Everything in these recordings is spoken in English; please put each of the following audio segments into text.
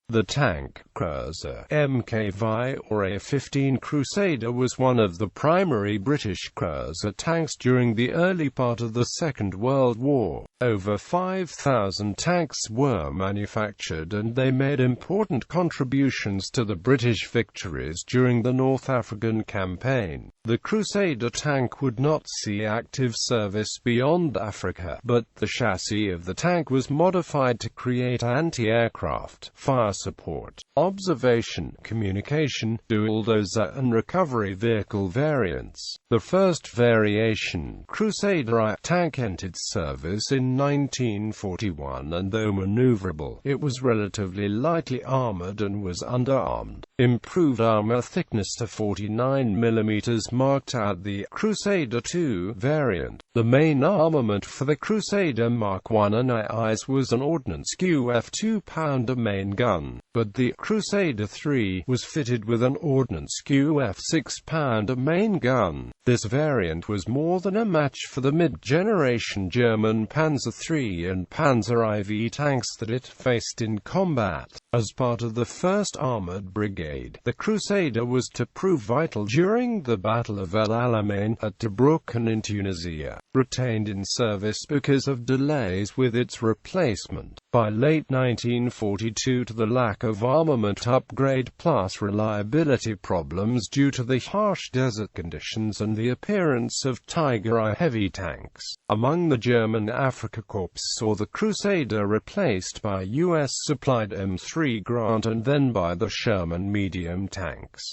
The tank cruiser Mk2 or A15 Crusader was one of the primary British cruiser tanks during the early part of the Second World War. Over 5,000 tanks were manufactured and they made important contributions to the British victories during the North African Campaign. The Crusader tank would not see active service beyond Africa, but the chassis of the tank was modified to create anti-aircraft, fire support, observation, communication, bulldozer and recovery vehicle variants. The first variation, Crusader I tank, entered service in 1941, and though manoeuvrable, it was relatively lightly armored and was underarmed. Improved armor thickness to 49 mm marked out the Crusader II variant. The main armament for the Crusader Mark I and IIs was an ordnance QF 2-pounder main gun, but the Crusader III was fitted with an ordnance QF 6-pounder main gun. This variant was more than a match for the mid-generation German Panzer III and Panzer IV tanks that it faced in combat. As part of the 1st Armored Brigade, the Crusader was to prove vital during the Battle of El Alamein at Tobruk and in Tunisia, retained in service because of delays with its replacement. By late 1942, to the lack of armament upgrade plus reliability problems due to the harsh desert conditions and the appearance of Tiger I heavy tanks among the German Afrika Corps, saw the Crusader replaced by US-supplied M3 Grant and then by the Sherman medium tanks.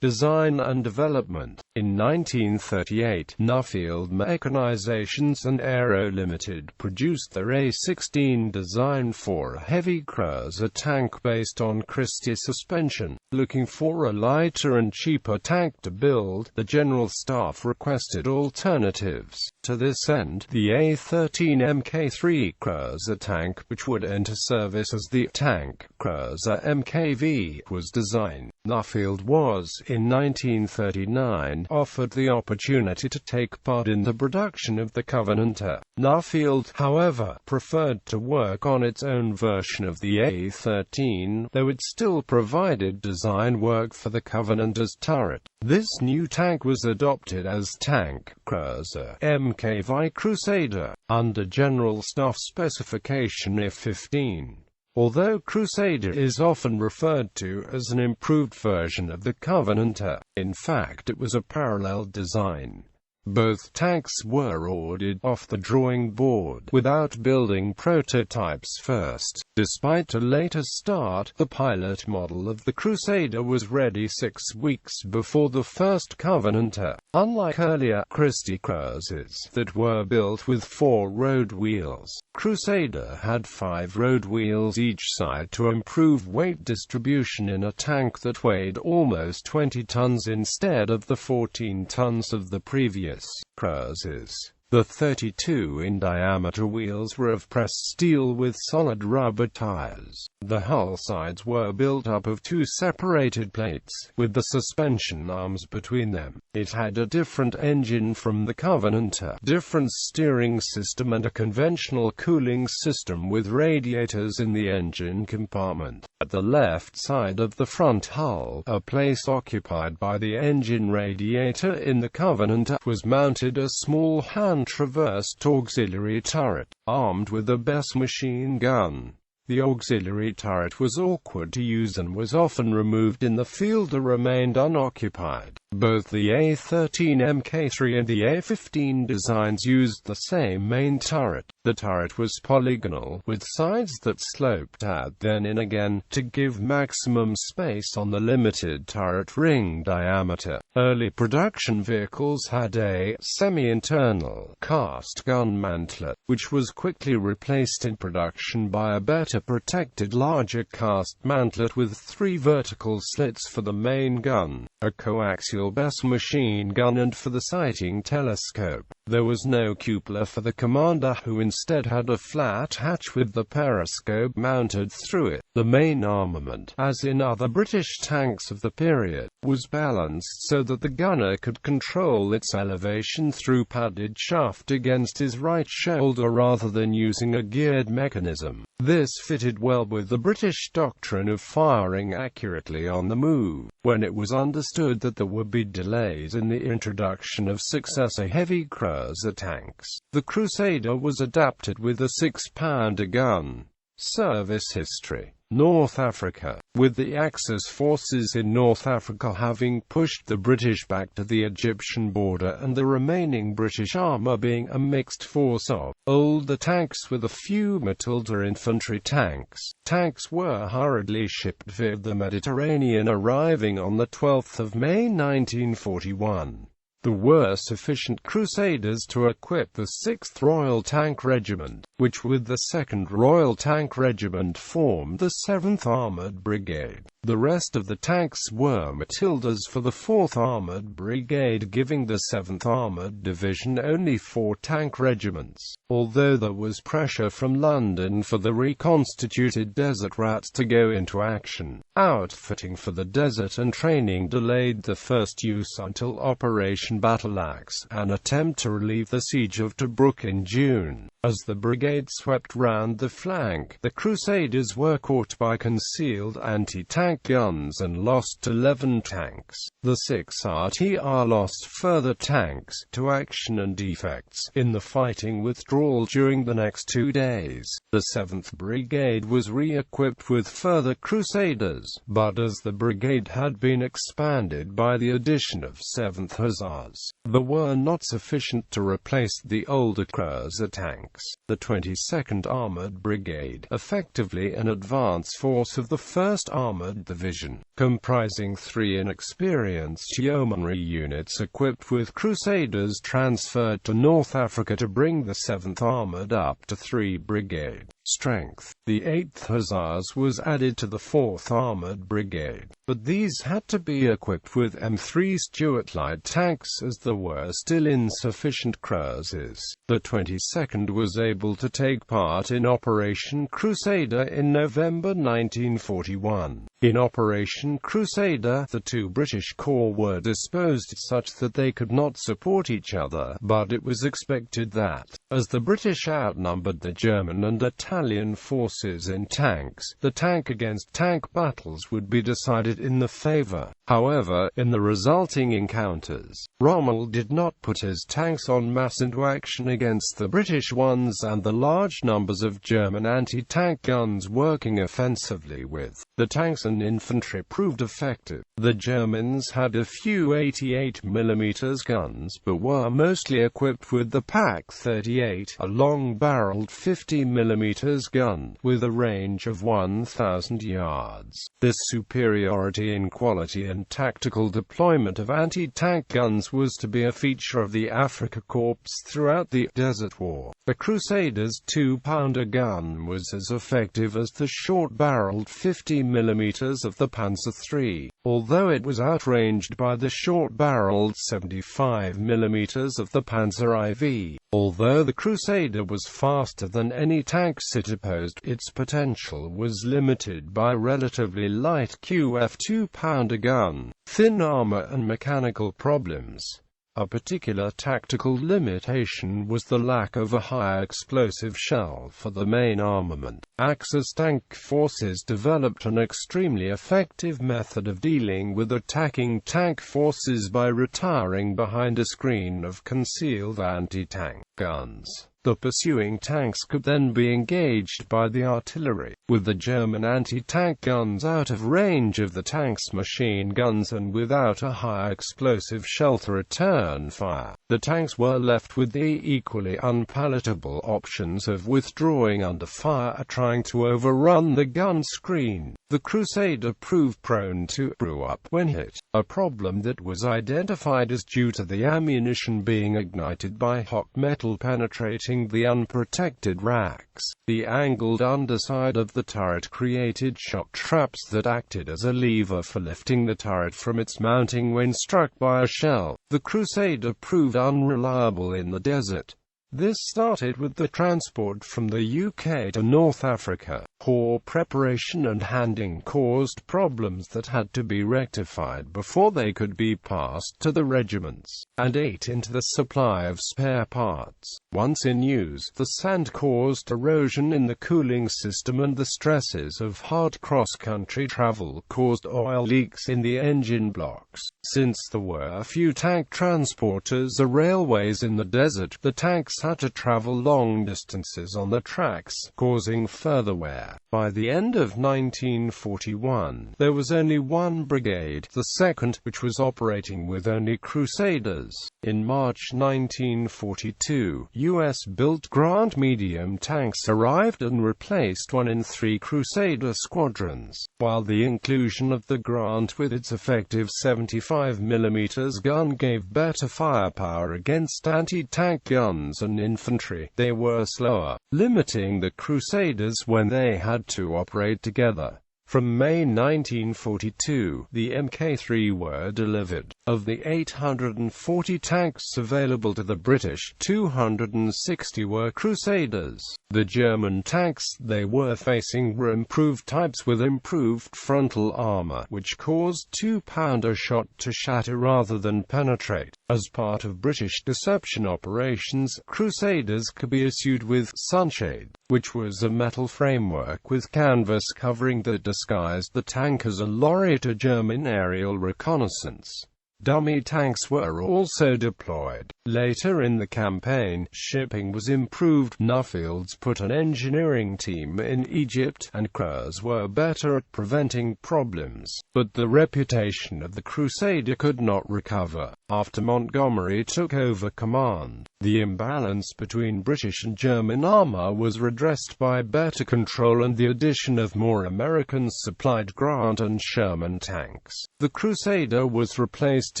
Design and development. In 1938, Nuffield Mechanizations and Aero Limited produced their A16 design for a heavy cruiser tank based on Christie suspension. Looking for a lighter and cheaper tank to build, the General Staff requested alternatives. To this end, the A15 Mk3 cruiser tank, which would enter service as the tank cruiser Mk2 was designed. Nuffield was, in 1939, offered the opportunity to take part in the production of the Covenanter. Nuffield, however, preferred to work on its own version of the A13, though it still provided design work for the Covenanter's turret. This new tank was adopted as tank cruiser Mk2 Crusader, under General Staff Specification A15. Although Crusader is often referred to as an improved version of the Covenanter, in fact it was a parallel design. Both tanks were ordered off the drawing board, without building prototypes first. Despite a later start, the pilot model of the Crusader was ready 6 weeks before the first Covenanter. Unlike earlier Christie cruisers that were built with 4 road wheels, Crusader had 5 road wheels each side to improve weight distribution in a tank that weighed almost 20 tons instead of the 14 tons of the previous cruisers. The 32 in diameter wheels were of pressed steel with solid rubber tires. The hull sides were built up of 2 separated plates, with the suspension arms between them. It had a different engine from the Covenanter, different steering system and a conventional cooling system with radiators in the engine compartment. At the left side of the front hull, a place occupied by the engine radiator in the Covenanter, was mounted a small hand-traversed auxiliary turret, armed with a BES machine gun. The auxiliary turret was awkward to use and was often removed in the field or remained unoccupied. Both the A13 Mk3 and the A15 designs used the same main turret. The turret was polygonal, with sides that sloped out then in again, to give maximum space on the limited turret ring diameter. Early production vehicles had a semi-internal cast gun mantlet, which was quickly replaced in production by a better protected larger cast mantlet with 3 vertical slits for the main gun, a coaxial BES machine gun and for the sighting telescope. There was no cupola for the commander, who instead had a flat hatch with the periscope mounted through it. The main armament, as in other British tanks of the period, was balanced so that the gunner could control its elevation through padded shaft against his right shoulder rather than using a geared mechanism. This fitted well with the British doctrine of firing accurately on the move. When it was understood that there would be delays in the introduction of successor heavy cruiser tanks, the Crusader was adapted with a 6-pounder gun. Service history: North Africa. With the Axis forces in North Africa having pushed the British back to the Egyptian border and the remaining British armour being a mixed force of older tanks with a few Matilda infantry tanks, tanks were hurriedly shipped via the Mediterranean, arriving on the 12th of May 1941. There were sufficient Crusaders to equip the 6th Royal Tank Regiment, which with the 2nd Royal Tank Regiment formed the 7th Armoured Brigade. The rest of the tanks were Matildas for the 4th Armoured Brigade, giving the 7th Armoured Division only 4 tank regiments. Although there was pressure from London for the reconstituted Desert Rats to go into action, outfitting for the desert and training delayed the first use until Operation Battleaxe, an attempt to relieve the siege of Tobruk in June. As the brigade swept round the flank, the Crusaders were caught by concealed anti-tank guns and lost 11 tanks. The 6th RTR lost further tanks to action and defects in the fighting withdrawal during the next 2 days. The 7th Brigade was re-equipped with further Crusaders, but as the brigade had been expanded by the addition of 7th Hussars, they were not sufficient to replace the older cruiser tanks. The 22nd Armoured Brigade, effectively an advance force of the 1st Armoured Division, comprising 3 inexperienced yeomanry units equipped with Crusaders, transferred to North Africa to bring the 7th Armoured up to 3 brigade strength. The 8th Hussars was added to the 4th Armoured Brigade, but these had to be equipped with M3 Stuart light tanks as there were still insufficient cruisers. The 22nd was able to take part in Operation Crusader in November 1941. In Operation Crusader, the 2 British corps were disposed such that they could not support each other, but it was expected that, as the British outnumbered the German and Italian forces in tanks, the tank-against-tank battles would be decided in their favour. However, in the resulting encounters, Rommel did not put his tanks en masse into action against the British ones, and the large numbers of German anti-tank guns working offensively with the tanks and infantry proved effective. The Germans had a few 88mm guns, but were mostly equipped with the Pak-38, a long-barreled 50mm gun, with a range of 1,000 yards. This superiority in quality and tactical deployment of anti-tank guns was to be a feature of the Afrika Korps throughout the Desert War. The Crusader's 2-pounder gun was as effective as the short-barreled 50mm of the Panzer III, although it was outranged by the short-barreled 75mm of the Panzer IV. Although the Crusader was faster than any tanks it opposed, its potential was limited by relatively light QF 2-pounder gun, thin armor and mechanical problems. A particular tactical limitation was the lack of a high explosive shell for the main armament. Axis tank forces developed an extremely effective method of dealing with attacking tank forces by retiring behind a screen of concealed anti-tank guns. The pursuing tanks could then be engaged by the artillery, with the German anti-tank guns out of range of the tank's machine guns and without a high explosive shell to return fire. The tanks were left with the equally unpalatable options of withdrawing under fire or trying to overrun the gun screen. The Crusader proved prone to brew up when hit, a problem that was identified as due to the ammunition being ignited by hot metal penetrating the unprotected racks. The angled underside of the turret created shock traps that acted as a lever for lifting the turret from its mounting when struck by a shell. The Crusader proved unreliable in the desert. This started with the transport from the UK to North Africa. Poor preparation and handling caused problems that had to be rectified before they could be passed to the regiments, and ate into the supply of spare parts. Once in use, the sand caused erosion in the cooling system, and the stresses of hard cross-country travel caused oil leaks in the engine blocks. Since there were few tank transporters or railways in the desert, the tanks had to travel long distances on the tracks, causing further wear. By the end of 1941, there was only one brigade, the 2nd, which was operating with only Crusaders. In March 1942, US-built Grant medium tanks arrived and replaced one in 3 Crusader squadrons, while the inclusion of the Grant with its effective 75mm gun gave better firepower against anti-tank guns and infantry. They were slower, limiting the Crusaders when they had to operate together. From May 1942, the Mk3 were delivered. Of the 840 tanks available to the British, 260 were Crusaders. The German tanks they were facing were improved types with improved frontal armor, which caused 2-pounder shot to shatter rather than penetrate. As part of British deception operations, Crusaders could be issued with sunshade, which was a metal framework with canvas covering that disguised the tank as a lorry to German aerial reconnaissance. Dummy tanks were also deployed. Later in the campaign, shipping was improved. Nuffields put an engineering team in Egypt, and crews were better at preventing problems. But the reputation of the Crusader could not recover. After Montgomery took over command, the imbalance between British and German armor was redressed by better control and the addition of more American-supplied Grant and Sherman tanks. The Crusader was replaced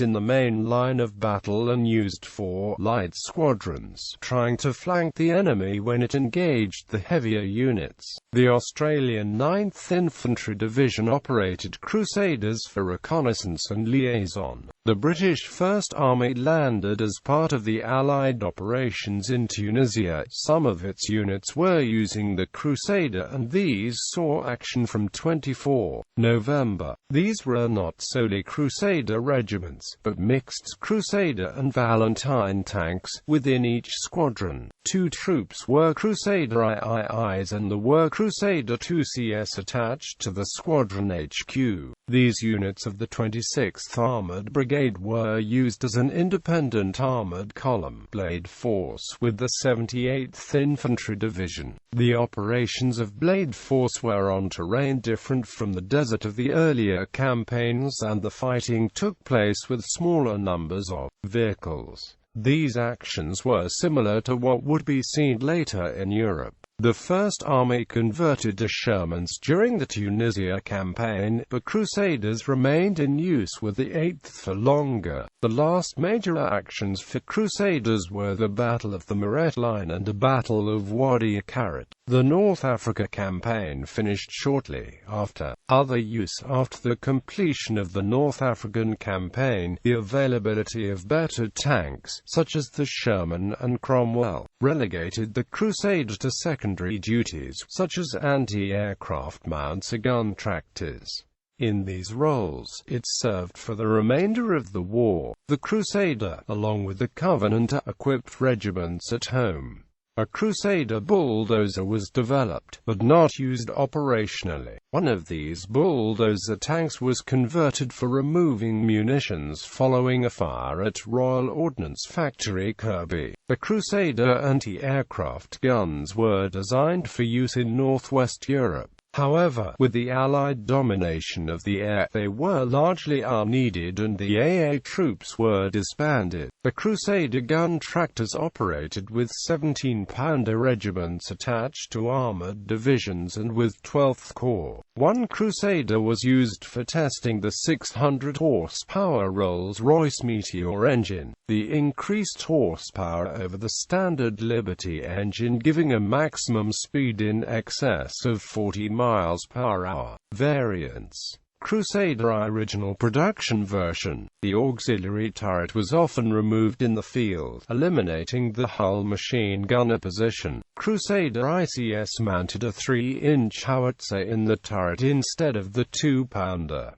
in the main line of battle and used for light squadrons, trying to flank the enemy when it engaged the heavier units. The Australian 9th Infantry Division operated Crusaders for reconnaissance and liaison. The British First Army landed as part of the Allied operations in Tunisia. Some of its units were using the Crusader, and these saw action from 24 November. These were not solely Crusader regiments, but mixed Crusader and Valentine tanks within each squadron. 2 troops were Crusader IIs and there were Crusader IIcs attached to the squadron HQ. These units of the 26th Armored Brigade were used as an independent armored column blade force with the 78th Infantry Division. The operations of Blade Force were on terrain different from the desert of the earlier campaigns, and the fighting took place with smaller numbers of vehicles. These actions were similar to what would be seen later in Europe. The First Army converted to Shermans during the Tunisia campaign, but Crusaders remained in use with the 8th for longer. The last major actions for Crusaders were the Battle of the Muret Line and the Battle of Wadi Akarit. The North Africa Campaign finished shortly after. Other use after the completion of the North African Campaign, the availability of better tanks, such as the Sherman and Cromwell, relegated the Crusader to secondary duties, such as anti-aircraft mounts or gun tractors. In these roles, it served for the remainder of the war. The Crusader, along with the Covenant-equipped regiments at home. A Crusader bulldozer was developed, but not used operationally. One of these bulldozer tanks was converted for removing munitions following a fire at Royal Ordnance Factory Kirby. The Crusader anti-aircraft guns were designed for use in northwest Europe. However, with the Allied domination of the air, they were largely unneeded and the AA troops were disbanded. The Crusader gun tractors operated with 17-pounder regiments attached to armored divisions and with 12th Corps. One Crusader was used for testing the 600-horsepower Rolls-Royce Meteor engine. The increased horsepower over the standard Liberty engine, giving a maximum speed in excess of 40 miles per hour. Variants. Crusader I original production version. The auxiliary turret was often removed in the field, eliminating the hull machine gunner position. Crusader ICS mounted a 3-inch howitzer in the turret instead of the 2-pounder.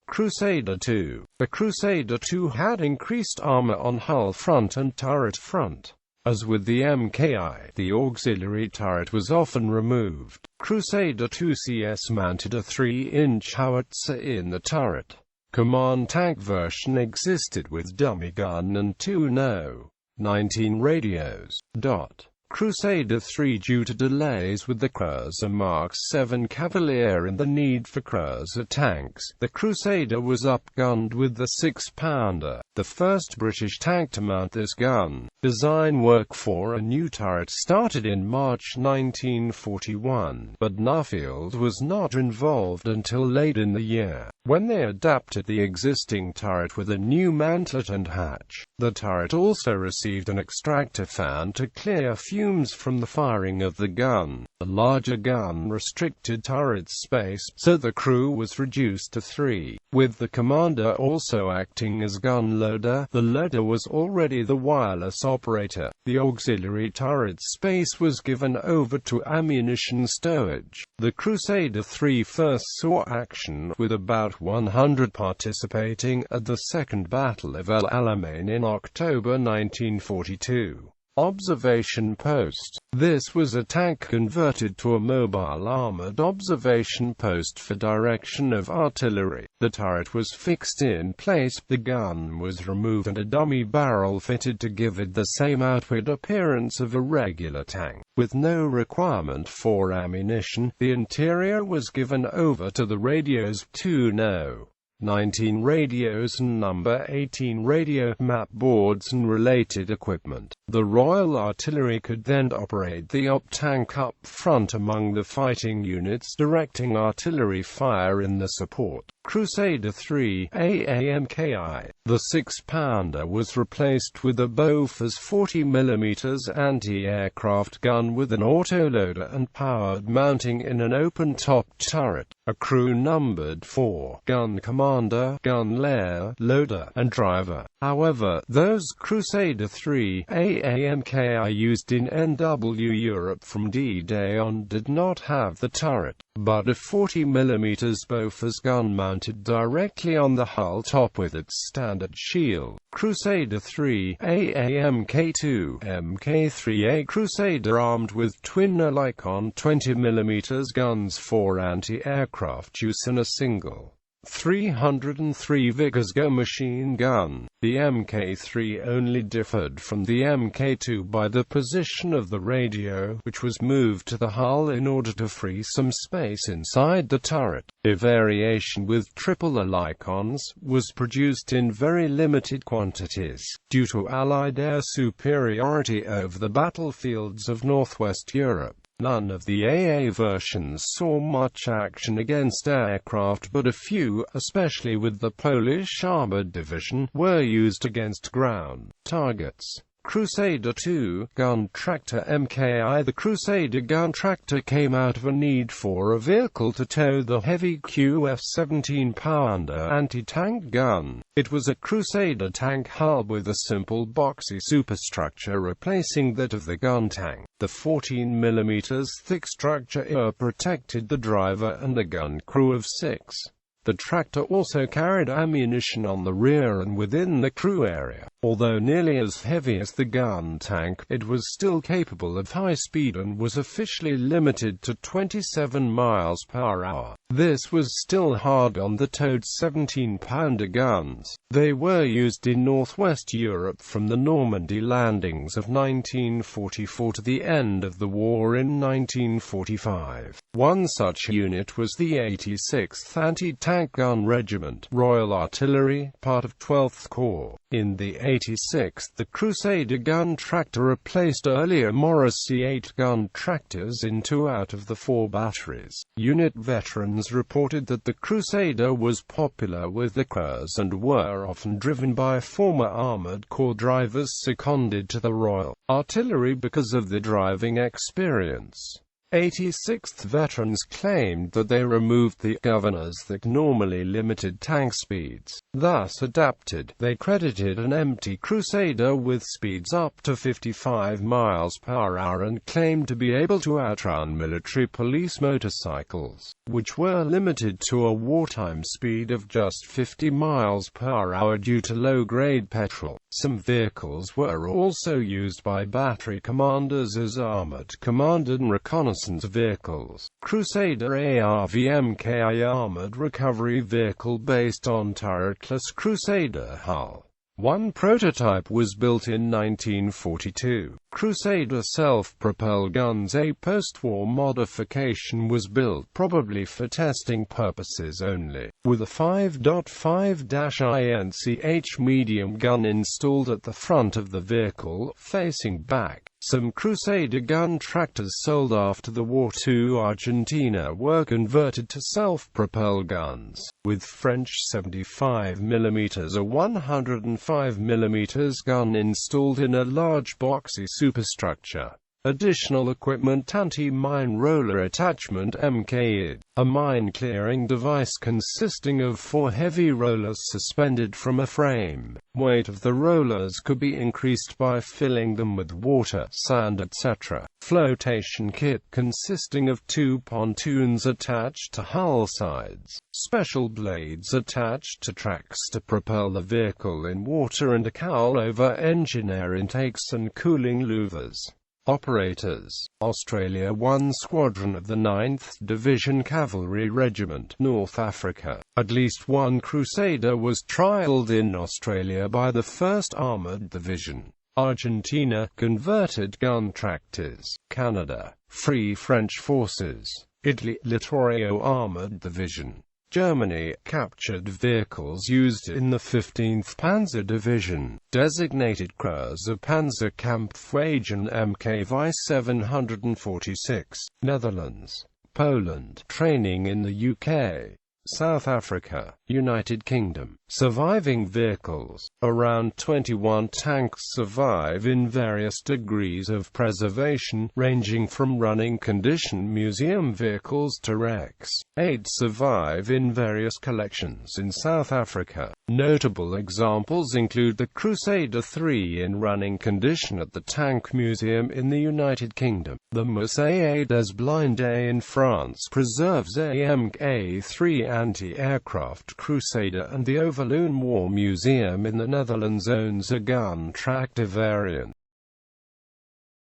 Crusader II. The Crusader II had increased armor on hull front and turret front. As with the Mk2, the auxiliary turret was often removed. Crusader II CS mounted a 3-inch howitzer in the turret. Command tank version existed with dummy gun and 2 No.19 radios. Crusader III. Due to delays with the Crusader Mark VII Cavalier and the need for Crusader tanks, the Crusader was upgunned with the 6-pounder, the first British tank to mount this gun. Design work for a new turret started in March 1941, but Nuffield was not involved until late in the year, when they adapted the existing turret with a new mantlet and hatch. The turret also received an extractor fan to clear fumes from the firing of the gun. The larger gun restricted turret space, so the crew was reduced to 3, with the commander also acting as gun loader. The loader was already the wireless operator. The auxiliary turret space was given over to ammunition stowage. The Crusader III first saw action, with about 100 participating, at the Second Battle of El Alamein in October 1942. Observation post. This was a tank converted to a mobile armored observation post for direction of artillery. The turret was fixed in place, the gun was removed and a dummy barrel fitted to give it the same outward appearance of a regular tank. With no requirement for ammunition, the interior was given over to the radios, 2 No.19 radios and number 18 radio, map boards and related equipment. The Royal Artillery could then operate the op tank up front among the fighting units, directing artillery fire in the support. Crusader III. AAMKI. The 6-pounder was replaced with a Bofors 40mm anti-aircraft gun with an autoloader and powered mounting in an open-topped turret. A crew numbered 4: gun commander, gun layer, loader, and driver. However, those Crusader III. AAMKI used in NW Europe from D-Day on did not have the turret, but a 40mm Bofors gun mounted directly on the hull top with its standard shield. Crusader III. Mk2 Mk3. A Crusader armed with twin Olicon 20mm guns for anti-aircraft use in a single 303 Vickers machine gun. The Mk3 only differed from the Mk2 by the position of the radio, which was moved to the hull in order to free some space inside the turret. A variation with triple Olicons was produced in very limited quantities, due to Allied air superiority over the battlefields of northwest Europe. None of the AA versions saw much action against aircraft, but a few, especially with the Polish Armored Division, were used against ground targets. Crusader II. Gun Tractor Mki. The Crusader gun tractor came out of a need for a vehicle to tow the heavy QF 17-pounder anti-tank gun. It was a Crusader tank hull with a simple boxy superstructure replacing that of the gun tank. The 14mm thick structure protected the driver and the gun crew of 6. The tractor also carried ammunition on the rear and within the crew area. Although nearly as heavy as the gun tank, it was still capable of high speed and was officially limited to 27 miles per hour. This was still hard on the towed 17-pounder guns. They were used in northwest Europe from the Normandy landings of 1944 to the end of the war in 1945. One such unit was the 86th Anti-Tank Gun Regiment, Royal Artillery, part of 12th Corps. In the 86th, the Crusader gun tractor replaced earlier Morrissey 8-gun tractors in 2 out of the 4 batteries. Unit veterans reported that the Crusader was popular with the crews and were often driven by former Armored Corps drivers seconded to the Royal Artillery because of the driving experience. 86th veterans claimed that they removed the governors that normally limited tank speeds, thus adapted. They credited an empty Crusader with speeds up to 55 miles per hour and claimed to be able to outrun military police motorcycles, which were limited to a wartime speed of just 50 miles per hour due to low-grade petrol. Some vehicles were also used by battery commanders as armored command and reconnaissance vehicles. Crusader ARV-Mk armored recovery vehicle based on turretless Crusader hull. One prototype was built in 1942. Crusader self-propelled guns. A post-war modification was built, probably for testing purposes only, with a 5.5-inch medium gun installed at the front of the vehicle, facing back. Some Crusader gun tractors sold after the war to Argentina were converted to self-propelled guns, with French 75mm or 105mm gun installed in a large boxy superstructure. Additional equipment: anti-mine roller attachment Mk2 a mine-clearing device consisting of 4 heavy rollers suspended from a frame. Weight of the rollers could be increased by filling them with water, sand, etc. Flotation kit consisting of 2 pontoons attached to hull sides, special blades attached to tracks to propel the vehicle in water, and a cowl over engine air intakes and cooling louvers. Operators: Australia 1 Squadron of the 9th Division Cavalry Regiment, North Africa. At least one Crusader was trialled in Australia by the 1st Armoured Division. Argentina, converted gun tractors. Canada, Free French Forces. Italy, Littorio Armoured Division. Germany, captured vehicles used in the 15th Panzer Division, designated Crusader Panzerkampfwagen Mk2 746. Netherlands, Poland, training in the UK. South Africa, United Kingdom. Surviving vehicles. Around 21 tanks survive in various degrees of preservation, ranging from running condition museum vehicles to wrecks. 8 survive in various collections in South Africa. Notable examples include the Crusader III in running condition at the Tank Museum in the United Kingdom. The Musée des Blindés in France preserves a Mk3 anti-aircraft Crusader, and the Overloon War Museum in the Netherlands owns a gun tractor variant.